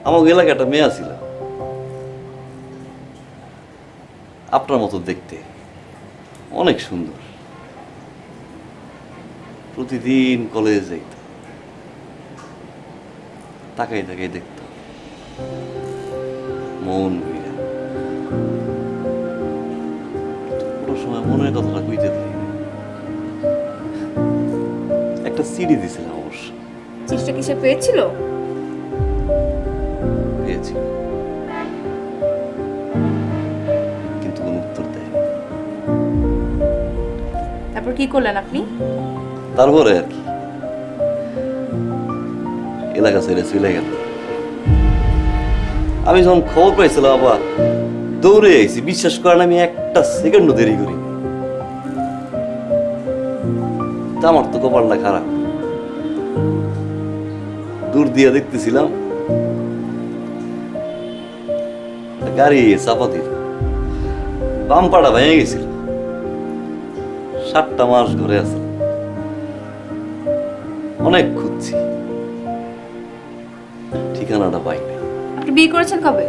আমার এলাকায় একটা মেয়ে ছিল আপনার মতো দেখতে, অনেক সুন্দর। প্রতিদিন কলেজে যাইত, তাকাই তাকাই দেখত, মন ভুইরা। কোনো সময় মনের কথাটা কইতে পারি না। একটা সিডি দিছিলাম অবশ্য, চিঠিটা কি সে পেয়েছিল? পেয়েছি, কিন্তু কোনো উত্তর দেয়নি। তারপর কি করলেন আপনি? তারপরে আর কি, এলাকা ছেড়ে চলে গেল। আমি যখন খবর পাইছিলাম আবার দৌড়ে আইছি, বিশ্বাস করেন আমি একটা সেকেন্ডও দেরি করি। তা আমার তো কপালটা খারাপ। দূর দিয়ে দেখতেছিলাম গাড়ি চাপা দিল, বাম্পাটা ভেঙে গেছিল। 7টা মাস ঘরে আছে, অনেক খুঁজছি, ঠিকানাটা পাই নাই। আপনি বিয়ে করেছেন কবে?